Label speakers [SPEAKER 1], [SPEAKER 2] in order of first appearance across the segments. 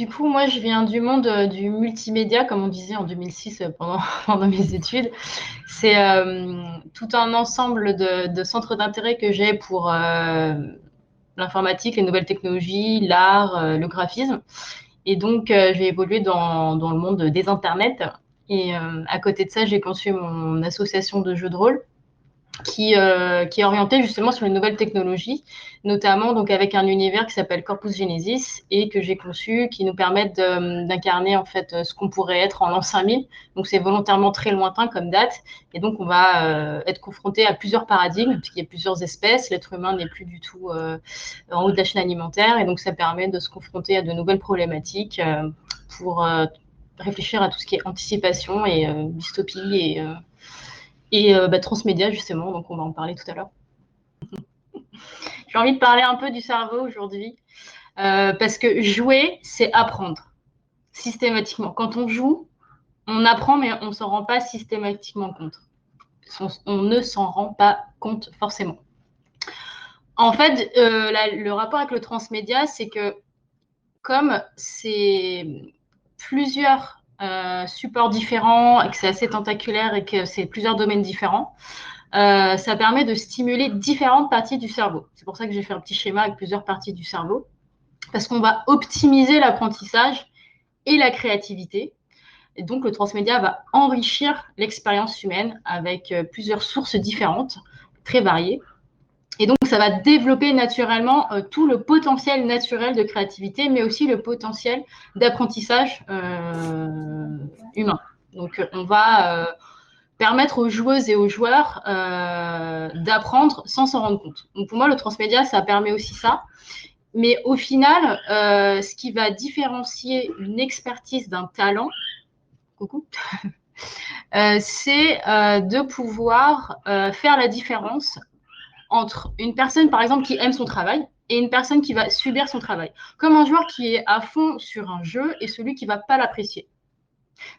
[SPEAKER 1] Du coup, moi, je viens du monde du multimédia, comme on disait en 2006 pendant mes études. C'est tout un ensemble de centres d'intérêt que j'ai pour l'informatique, les nouvelles technologies, l'art, le graphisme. Et donc, j'ai évolué dans le monde des internets. Et à côté de ça, j'ai conçu mon association de jeux de rôle qui est orienté justement sur les nouvelles technologies, notamment donc avec un univers qui s'appelle Corpus Genesis et que j'ai conçu, qui nous permettent d'incarner en fait ce qu'on pourrait être en l'an 5000. Donc c'est volontairement très lointain comme date, et donc on va être confronté à plusieurs paradigmes, puisqu'il y a plusieurs espèces. L'être humain n'est plus du tout en haut de la chaîne alimentaire, et donc ça permet de se confronter à de nouvelles problématiques pour réfléchir à tout ce qui est anticipation et dystopie et transmédia, justement, donc on va en parler tout à l'heure. J'ai envie de parler un peu du cerveau aujourd'hui, parce que jouer, c'est apprendre, systématiquement. Quand on joue, on apprend, mais on ne s'en rend pas systématiquement compte. On ne s'en rend pas compte forcément. En fait, le rapport avec le transmédia, c'est que comme c'est plusieurs supports différents et que c'est assez tentaculaire et que c'est plusieurs domaines différents, ça permet de stimuler différentes parties du cerveau. C'est pour ça que j'ai fait un petit schéma avec plusieurs parties du cerveau, parce qu'on va optimiser l'apprentissage et la créativité. Et donc, le transmédia va enrichir l'expérience humaine avec plusieurs sources différentes, très variées. Et donc, ça va développer naturellement tout le potentiel naturel de créativité, mais aussi le potentiel d'apprentissage humain. Donc, on va permettre aux joueuses et aux joueurs d'apprendre sans s'en rendre compte. Donc pour moi, le transmédia, ça permet aussi ça. Mais au final, ce qui va différencier une expertise d'un talent, coucou, c'est de pouvoir faire la différence entre une personne, par exemple, qui aime son travail et une personne qui va subir son travail. Comme un joueur qui est à fond sur un jeu et celui qui ne va pas l'apprécier.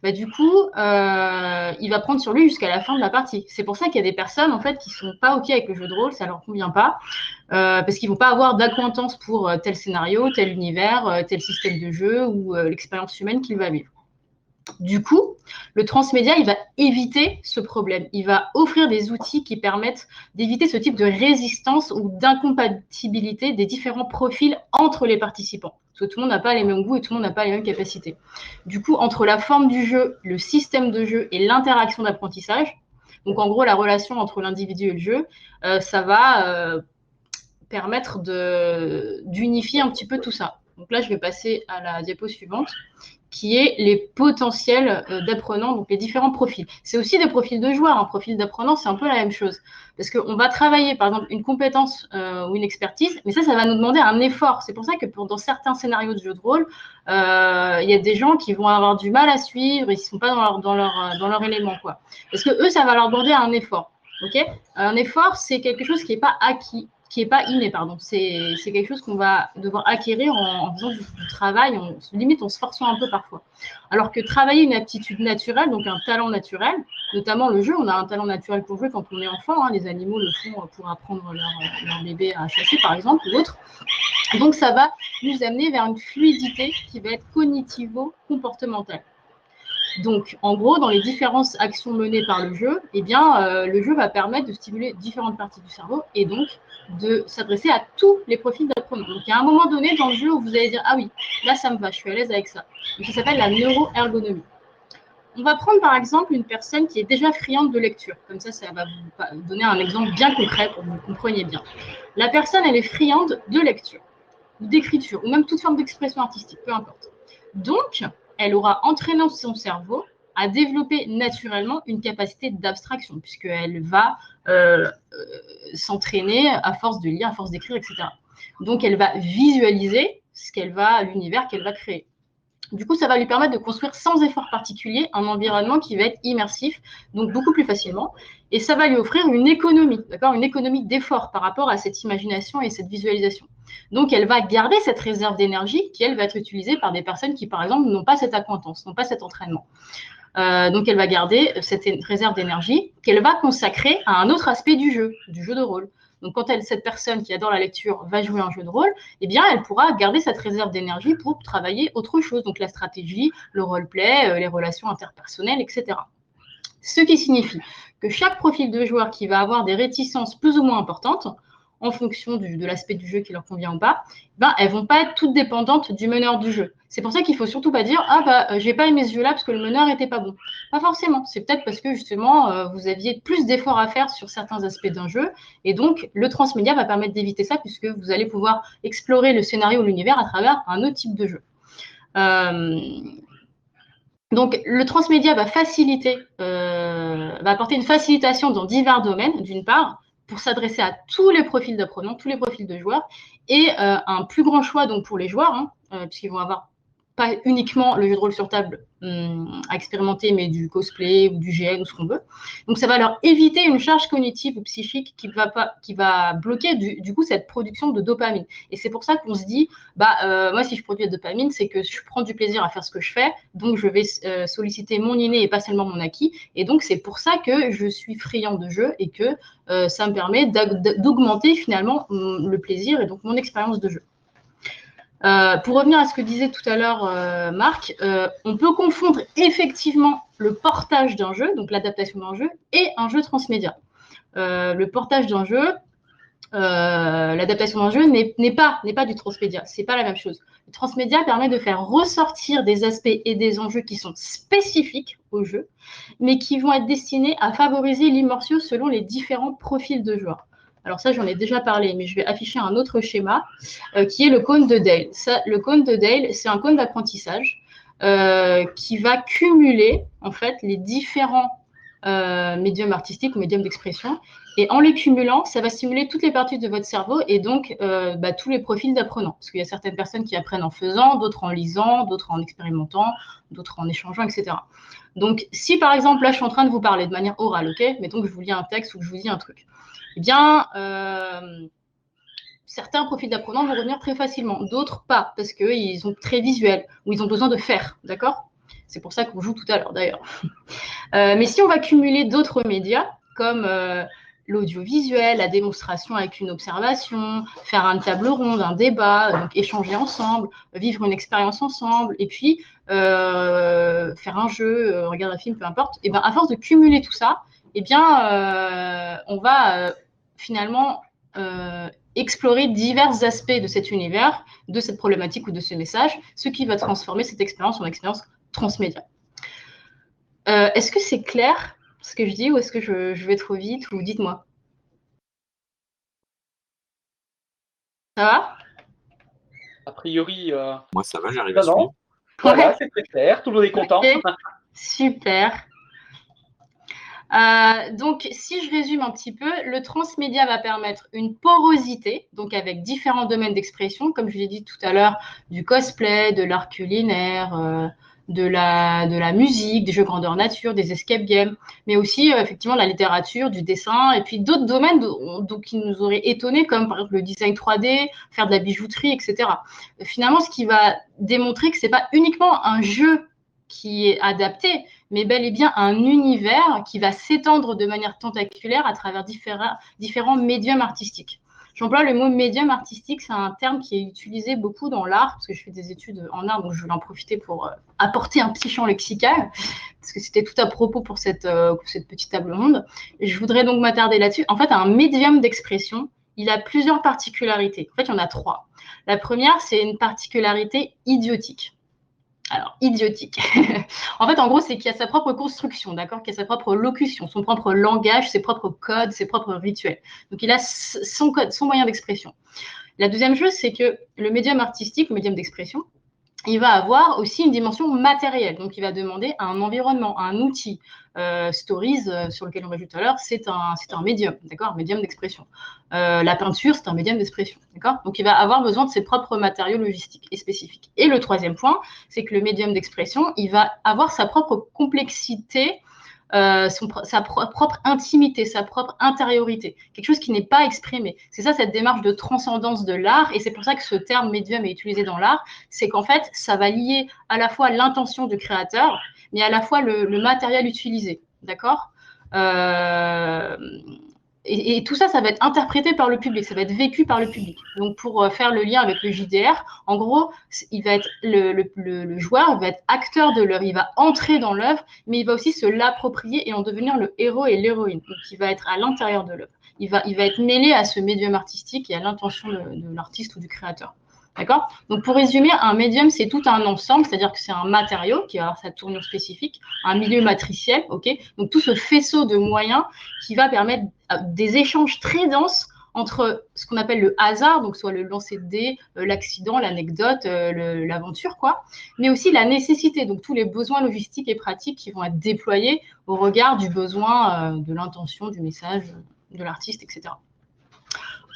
[SPEAKER 1] Bah, du coup, il va prendre sur lui jusqu'à la fin de la partie. C'est pour ça qu'il y a des personnes en fait qui sont pas ok avec le jeu de rôle, ça leur convient pas, parce qu'ils vont pas avoir d'acquaintance pour tel scénario, tel univers, tel système de jeu ou l'expérience humaine qu'il va vivre. Du coup, le transmédia, il va éviter ce problème. Il va offrir des outils qui permettent d'éviter ce type de résistance ou d'incompatibilité des différents profils entre les participants. Parce que tout le monde n'a pas les mêmes goûts et tout le monde n'a pas les mêmes capacités. Du coup, entre la forme du jeu, le système de jeu et l'interaction d'apprentissage, donc en gros la relation entre l'individu et le jeu, ça va permettre d'unifier un petit peu tout ça. Donc là, je vais passer à la diapo suivante, qui est les potentiels d'apprenants, donc les différents profils. C'est aussi des profils de joueurs. Un profil d'apprenant, c'est un peu la même chose. Parce qu'on va travailler, par exemple, une compétence ou une expertise, mais ça va nous demander un effort. C'est pour ça que dans certains scénarios de jeux de rôle, il y a des gens qui vont avoir du mal à suivre, ils ne sont pas dans leur élément, quoi. Parce que eux, ça va leur demander un effort. Okay, un effort, c'est quelque chose qui n'est pas acquis, qui n'est pas inné, pardon. C'est quelque chose qu'on va devoir acquérir en faisant du travail, limite en se forçant un peu parfois. Alors que travailler une aptitude naturelle, donc un talent naturel, notamment le jeu, on a un talent naturel pour jouer quand on est enfant, hein, les animaux le font pour apprendre leur bébé à chasser par exemple, ou autre. Donc ça va nous amener vers une fluidité qui va être cognitivo-comportementale. Donc, en gros, dans les différentes actions menées par le jeu, eh bien, le jeu va permettre de stimuler différentes parties du cerveau et donc de s'adresser à tous les profils d'apprenants. Donc, il y a un moment donné dans le jeu où vous allez dire « Ah oui, là, ça me va, je suis à l'aise avec ça ». Donc, ça s'appelle la neuroergonomie. On va prendre par exemple une personne qui est déjà friande de lecture. Comme ça va vous donner un exemple bien concret pour que vous compreniez bien. La personne, elle est friande de lecture, d'écriture, ou même toute forme d'expression artistique, peu importe. Donc, elle aura entraîné son cerveau à développer naturellement une capacité d'abstraction, puisqu'elle va s'entraîner à force de lire, à force d'écrire, etc. Donc, elle va visualiser l'univers qu'elle va créer. Du coup, ça va lui permettre de construire sans effort particulier un environnement qui va être immersif, donc beaucoup plus facilement. Et ça va lui offrir une économie, d'accord, une économie d'effort par rapport à cette imagination et cette visualisation. Donc, elle va garder cette réserve d'énergie qui, elle, va être utilisée par des personnes qui, par exemple, n'ont pas cette acquaintance, n'ont pas cet entraînement. Donc, elle va garder cette réserve d'énergie qu'elle va consacrer à un autre aspect du jeu de rôle. Donc, quand cette personne qui adore la lecture va jouer un jeu de rôle, eh bien, elle pourra garder cette réserve d'énergie pour travailler autre chose, donc la stratégie, le roleplay, les relations interpersonnelles, etc. Ce qui signifie que chaque profil de joueur qui va avoir des réticences plus ou moins importantes, en fonction de l'aspect du jeu qui leur convient ou pas, ben, elles ne vont pas être toutes dépendantes du meneur du jeu. C'est pour ça qu'il ne faut surtout pas dire « Ah, bah, j'ai pas aimé ce jeu-là parce que le meneur n'était pas bon ». Pas forcément. C'est peut-être parce que, justement, vous aviez plus d'efforts à faire sur certains aspects d'un jeu. Et donc, le transmédia va permettre d'éviter ça puisque vous allez pouvoir explorer le scénario ou l'univers à travers un autre type de jeu. Donc, le transmédia va apporter une facilitation dans divers domaines, d'une part, pour s'adresser à tous les profils d'apprenants, tous les profils de joueurs, et un plus grand choix donc, pour les joueurs, puisqu'ils vont avoir pas uniquement le jeu de rôle sur table à expérimenter, mais du cosplay ou du GN ou ce qu'on veut. Donc, ça va leur éviter une charge cognitive ou psychique qui va bloquer du coup cette production de dopamine. Et c'est pour ça qu'on se dit, moi, si je produis de la dopamine, c'est que je prends du plaisir à faire ce que je fais, donc je vais solliciter mon inné et pas seulement mon acquis. Et donc, c'est pour ça que je suis friand de jeu et que ça me permet d'augmenter finalement le plaisir et donc mon expérience de jeu. Pour revenir à ce que disait tout à l'heure Marc, on peut confondre effectivement le portage d'un jeu, donc l'adaptation d'un jeu, et un jeu transmédia. Le portage d'un jeu, l'adaptation d'un jeu n'est pas du transmédia, c'est pas la même chose. Le transmédia permet de faire ressortir des aspects et des enjeux qui sont spécifiques au jeu, mais qui vont être destinés à favoriser l'immersion selon les différents profils de joueurs. Alors ça, j'en ai déjà parlé, mais je vais afficher un autre schéma qui est le cône de Dale. Le cône de Dale, c'est un cône d'apprentissage qui va cumuler en fait les différents médiums artistiques ou médiums d'expression. Et en les cumulant, ça va stimuler toutes les parties de votre cerveau et donc tous les profils d'apprenants. Parce qu'il y a certaines personnes qui apprennent en faisant, d'autres en lisant, d'autres en expérimentant, d'autres en échangeant, etc. Donc, si par exemple, là, je suis en train de vous parler de manière orale, ok, mettons que je vous lis un texte ou que je vous dis un truc, eh bien, certains profils d'apprenants vont revenir très facilement, d'autres pas, parce qu'ils sont très visuels ou ils ont besoin de faire, d'accord? C'est pour ça qu'on joue tout à l'heure, d'ailleurs. Mais si on va cumuler d'autres médias, comme l'audiovisuel, la démonstration avec une observation, faire une table ronde, un débat, donc échanger ensemble, vivre une expérience ensemble, et puis faire un jeu, regarder un film, peu importe, et bien à force de cumuler tout ça, eh bien on va finalement explorer divers aspects de cet univers, de cette problématique ou de ce message, ce qui va transformer cette expérience en expérience transmédia. Est-ce que c'est clair ce que je dis ou est-ce que je vais trop vite ou dites-moi. Ça va?
[SPEAKER 2] A priori,
[SPEAKER 3] moi ça va, j'arrive à
[SPEAKER 2] non,
[SPEAKER 3] suivre.
[SPEAKER 2] voilà,
[SPEAKER 1] Ouais.
[SPEAKER 2] c'est très clair, tout le monde est content.
[SPEAKER 1] Okay. Super. Donc, si je résume un petit peu, le transmédia va permettre une porosité, donc avec différents domaines d'expression, comme je l'ai dit tout à l'heure, du cosplay, de l'art culinaire, de la musique, des jeux grandeur nature, des escape games, mais aussi effectivement la littérature, du dessin, et puis d'autres domaines qui nous auraient étonnés, comme par exemple le design 3D, faire de la bijouterie, etc. Finalement, ce qui va démontrer que ce n'est pas uniquement un jeu qui est adapté, mais bel et bien un univers qui va s'étendre de manière tentaculaire à travers différents médiums artistiques. J'emploie le mot médium artistique, c'est un terme qui est utilisé beaucoup dans l'art, parce que je fais des études en art, donc je vais en profiter pour apporter un petit champ lexical, parce que c'était tout à propos pour cette petite table ronde. Et je voudrais donc m'attarder là-dessus. En fait, un médium d'expression, il a plusieurs particularités. En fait, il y en a 3. La première, c'est une particularité idiotique. Alors, idiotique. En fait, en gros, c'est qu'il a sa propre construction, d'accord, qu'il a sa propre locution, son propre langage, ses propres codes, ses propres rituels. Donc, il a son code, son moyen d'expression. La deuxième chose, c'est que le médium artistique, le médium d'expression, il va avoir aussi une dimension matérielle. Donc, il va demander un environnement, un outil. Stories, sur lequel on va jouer tout à l'heure, c'est un médium, d'accord, un médium d'expression. La peinture, c'est un médium d'expression, d'accord. Donc, il va avoir besoin de ses propres matériaux logistiques et spécifiques. Et le troisième point, c'est que le médium d'expression, il va avoir sa propre complexité, sa propre intimité, sa propre intériorité, quelque chose qui n'est pas exprimé. C'est ça, cette démarche de transcendance de l'art, et c'est pour ça que ce terme médium est utilisé dans l'art, c'est qu'en fait, ça va lier à la fois l'intention du créateur, mais à la fois le matériel utilisé, d'accord. Et et tout ça, ça va être interprété par le public, ça va être vécu par le public. Donc, pour faire le lien avec le JDR, en gros, il va être le joueur, il va être acteur de l'œuvre, il va entrer dans l'œuvre, mais il va aussi se l'approprier et en devenir le héros et l'héroïne. Donc, il va être à l'intérieur de l'œuvre. Il va être mêlé à ce médium artistique et à l'intention de l'artiste ou du créateur. D'accord? Donc, pour résumer, un médium, c'est tout un ensemble, c'est-à-dire que c'est un matériau qui va avoir sa tournure spécifique, un milieu matriciel, ok? Donc, tout ce faisceau de moyens qui va permettre des échanges très denses entre ce qu'on appelle le hasard, donc soit le lancer de dés, l'accident, l'anecdote, l'aventure, quoi, mais aussi la nécessité, donc tous les besoins logistiques et pratiques qui vont être déployés au regard du besoin, de l'intention, du message de l'artiste, etc.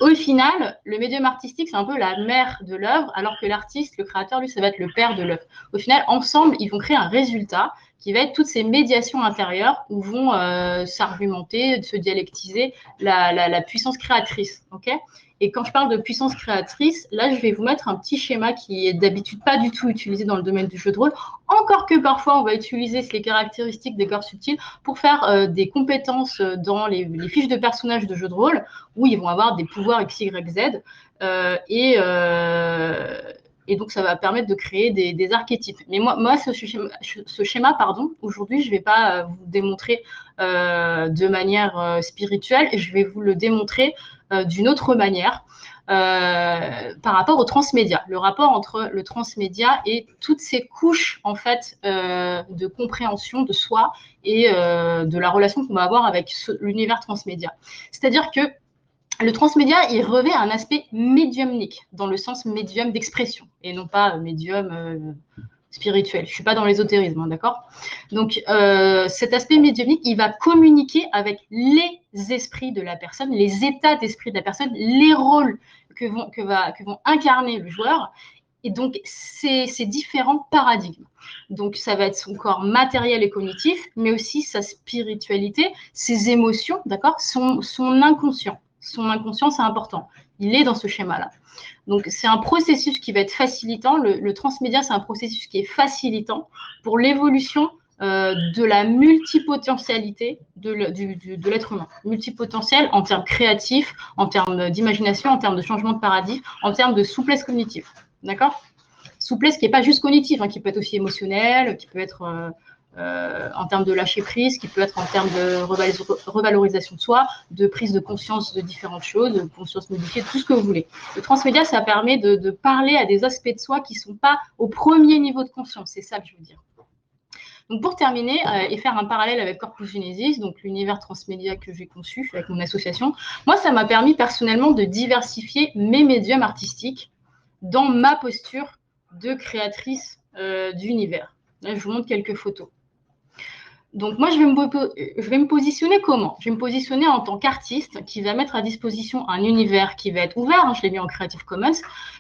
[SPEAKER 1] Au final, le médium artistique, c'est un peu la mère de l'œuvre, alors que l'artiste, le créateur, lui, ça va être le père de l'œuvre. Au final, ensemble, ils vont créer un résultat qui va être toutes ces médiations intérieures où vont s'argumenter, se dialectiser la puissance créatrice. Okay, et quand je parle de puissance créatrice, là, je vais vous mettre un petit schéma qui est d'habitude pas du tout utilisé dans le domaine du jeu de rôle, encore que parfois, on va utiliser les caractéristiques des corps subtils pour faire des compétences dans les fiches de personnages de jeu de rôle, où ils vont avoir des pouvoirs X, Y, Z, et donc, ça va permettre de créer des archétypes. Mais moi ce schéma, aujourd'hui, je ne vais pas vous démontrer de manière spirituelle, je vais vous le démontrer d'une autre manière par rapport au transmédia. Le rapport entre le transmédia et toutes ces couches, en fait, de compréhension de soi et de la relation qu'on va avoir avec l'univers transmédia. C'est-à-dire que le transmédia, il revêt un aspect médiumnique, dans le sens médium d'expression, et non pas médium spirituel. Je ne suis pas dans l'ésotérisme, hein, d'accord? Donc, cet aspect médiumnique, il va communiquer avec les esprits de la personne, les états d'esprit de la personne, les rôles que vont incarner le joueur, et donc, ces différents paradigmes. Donc, ça va être son corps matériel et cognitif, mais aussi sa spiritualité, ses émotions, d'accord? Son inconscient. Son inconscient, c'est important. Il est dans ce schéma-là. Donc, c'est un processus qui va être facilitant. Le transmédia, c'est un processus qui est facilitant pour l'évolution de la multipotentialité de l'être humain. Multipotentiel en termes créatifs, en termes d'imagination, en termes de changement de paradigme, en termes de souplesse cognitive. D'accord? Souplesse qui n'est pas juste cognitive, hein, qui peut être aussi émotionnelle, qui peut être en termes de lâcher prise, qui peut être en termes de revalorisation de soi, de prise de conscience de différentes choses, de conscience modifiée, tout ce que vous voulez. Le transmédia, ça permet de parler à des aspects de soi qui ne sont pas au premier niveau de conscience. C'est ça que je veux dire. Donc, pour terminer et faire un parallèle avec Corpus Genesis, donc l'univers transmédia que j'ai conçu avec mon association, moi, ça m'a permis personnellement de diversifier mes médiums artistiques dans ma posture de créatrice d'univers. Là, je vous montre quelques photos. Donc, moi, je vais me positionner comment? Je vais me positionner en tant qu'artiste qui va mettre à disposition un univers qui va être ouvert. Hein, je l'ai mis en Creative Commons.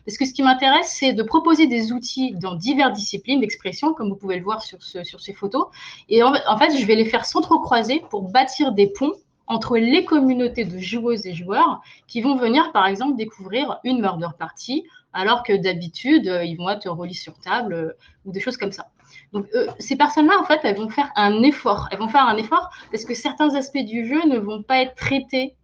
[SPEAKER 1] Parce que ce qui m'intéresse, c'est de proposer des outils dans diverses disciplines d'expression, comme vous pouvez le voir sur ces photos. Et en fait, je vais les faire s'entrecroiser pour bâtir des ponts entre les communautés de joueuses et joueurs qui vont venir, par exemple, découvrir une murder party, alors que d'habitude, ils vont être relis sur table ou des choses comme ça. Donc, ces personnes-là, en fait, elles vont faire un effort. Elles vont faire un effort parce que certains aspects du jeu ne vont pas être traités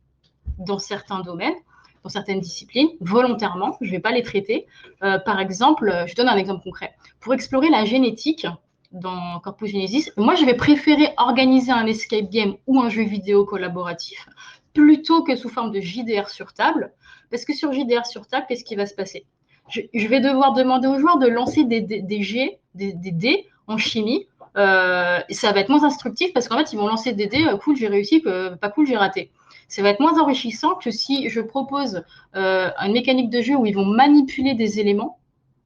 [SPEAKER 1] dans certains domaines, dans certaines disciplines, volontairement. Je ne vais pas les traiter. Par exemple, je donne un exemple concret. Pour explorer la génétique dans Corpus Genesis, moi, je vais préférer organiser un escape game ou un jeu vidéo collaboratif plutôt que sous forme de JDR sur table. Parce que sur JDR sur table, qu'est-ce qui va se passer? Je vais devoir demander aux joueurs de lancer des dés en chimie. Ça va être moins instructif parce qu'en fait, ils vont lancer des dés, cool, j'ai réussi, pas cool, j'ai raté. Ça va être moins enrichissant que si je propose une mécanique de jeu où ils vont manipuler des éléments,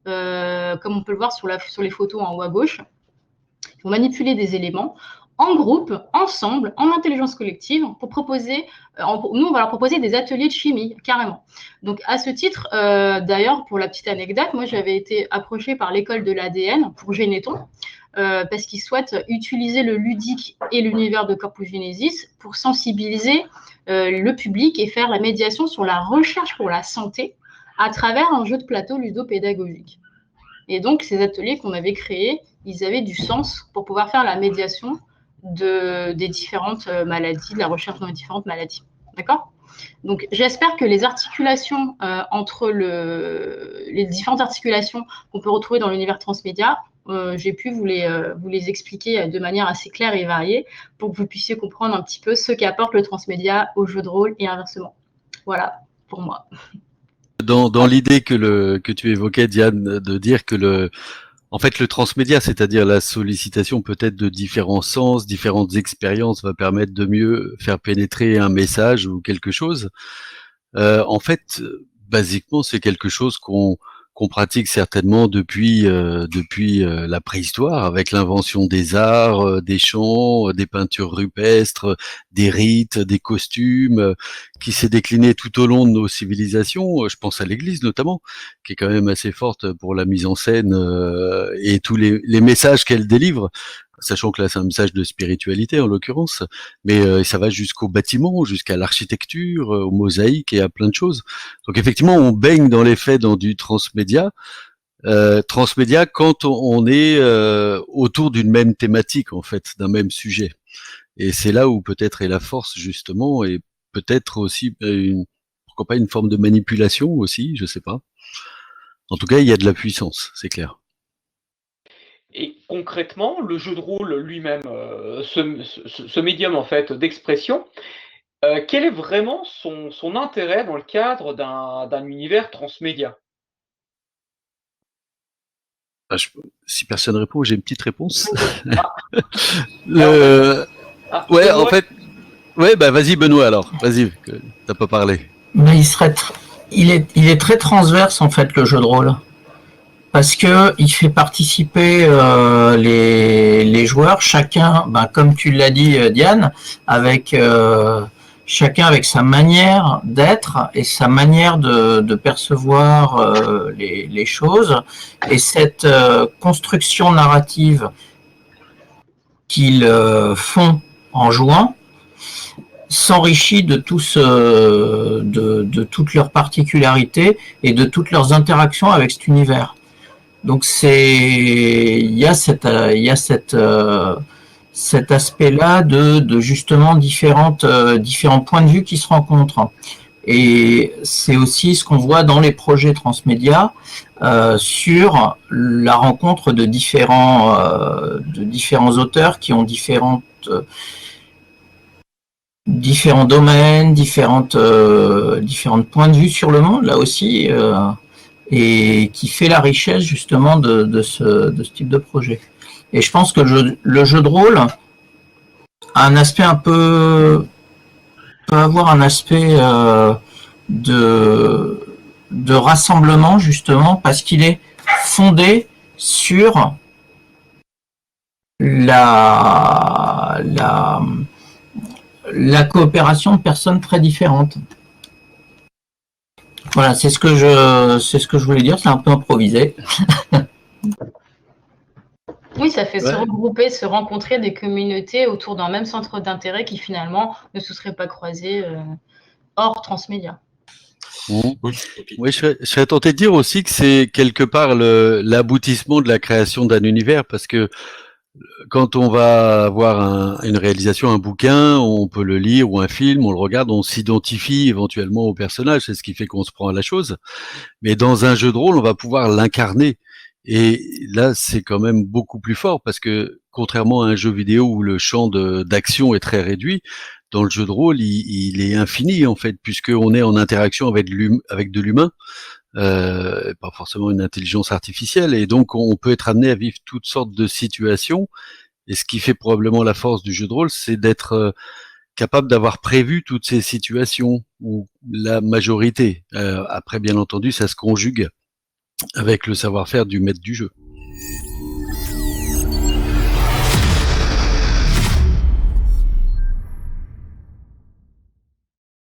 [SPEAKER 1] comme on peut le voir sur les photos en haut à gauche. Ils vont manipuler des éléments en groupe, ensemble, en intelligence collective, pour proposer, nous, on va leur proposer des ateliers de chimie, carrément. Donc, à ce titre, d'ailleurs, pour la petite anecdote, moi, j'avais été approchée par l'école de l'ADN pour Généton, parce qu'ils souhaitent utiliser le ludique et l'univers de Corpus Genesis pour sensibiliser le public et faire la médiation sur la recherche pour la santé à travers un jeu de plateau ludopédagogique. Et donc, ces ateliers qu'on avait créés, ils avaient du sens pour pouvoir faire la médiation des différentes maladies, de la recherche dans les différentes maladies. D'accord? Donc, j'espère que les articulations entre les différentes articulations qu'on peut retrouver dans l'univers transmédia, j'ai pu vous les expliquer de manière assez claire et variée pour que vous puissiez comprendre un petit peu ce qu'apporte le transmédia au jeu de rôle et inversement. Voilà, pour moi.
[SPEAKER 3] Dans l'idée que tu évoquais, Diane, de dire que en fait, le transmédia, c'est-à-dire la sollicitation peut-être de différents sens, différentes expériences, va permettre de mieux faire pénétrer un message ou quelque chose. En fait, basiquement, c'est quelque chose qu'on pratique certainement depuis la préhistoire, avec l'invention des arts, des chants, des peintures rupestres, des rites, des costumes, qui s'est décliné tout au long de nos civilisations. Je pense à l'Église notamment, qui est quand même assez forte pour la mise en scène et tous les messages qu'elle délivre. Sachant que là, c'est un message de spiritualité en l'occurrence, mais ça va jusqu'au bâtiment, jusqu'à l'architecture, aux mosaïques et à plein de choses. Donc effectivement, on baigne dans les faits dans du transmédia. Transmédia quand on est autour d'une même thématique, en fait, d'un même sujet. Et c'est là où peut-être est la force, justement, et peut-être aussi, pourquoi pas une forme de manipulation aussi, je sais pas. En tout cas, il y a de la puissance, c'est clair.
[SPEAKER 2] Et concrètement, le jeu de rôle lui-même, ce médium en fait d'expression, quel est vraiment son intérêt dans le cadre d'un univers transmédia?
[SPEAKER 3] Ah, si personne répond, j'ai une petite réponse.
[SPEAKER 2] Benoît,
[SPEAKER 3] En fait, bah vas-y Benoît alors, vas-y, t'as pas parlé.
[SPEAKER 4] Mais il est très transverse en fait le jeu de rôle. Parce que il fait participer les joueurs, chacun, comme tu l'as dit Diane, avec chacun avec sa manière d'être et sa manière de percevoir les choses, et cette construction narrative qu'ils font en jouant s'enrichit de toutes leurs particularités et de toutes leurs interactions avec cet univers. Donc il y a cet aspect-là de justement différents points de vue qui se rencontrent. Et c'est aussi ce qu'on voit dans les projets transmédia sur la rencontre de différents auteurs qui ont différents domaines, différents points de vue sur le monde, là aussi. Et qui fait la richesse justement de ce type de projet. Et je pense que le jeu de rôle a un aspect peut avoir un aspect de rassemblement justement parce qu'il est fondé sur la coopération de personnes très différentes. Voilà, c'est ce que je voulais dire, c'est un peu improvisé.
[SPEAKER 1] Oui, ça fait se regrouper, se rencontrer des communautés autour d'un même centre d'intérêt qui finalement ne se seraient pas croisés hors transmédia.
[SPEAKER 3] Oui, je serais tenté de dire aussi que c'est quelque part l'aboutissement de la création d'un univers, parce que quand on va avoir une réalisation, un bouquin, on peut le lire, ou un film, on le regarde, on s'identifie éventuellement au personnage, c'est ce qui fait qu'on se prend à la chose. Mais dans un jeu de rôle, on va pouvoir l'incarner. Et là, c'est quand même beaucoup plus fort, parce que contrairement à un jeu vidéo où le champ d'action est très réduit, dans le jeu de rôle, il est infini en fait, puisqu'on est en interaction avec de l'humain. Pas forcément une intelligence artificielle, et donc on peut être amené à vivre toutes sortes de situations, et ce qui fait probablement la force du jeu de rôle, c'est d'être capable d'avoir prévu toutes ces situations, ou la majorité. Après, bien entendu, ça se conjugue avec le savoir-faire du maître du jeu.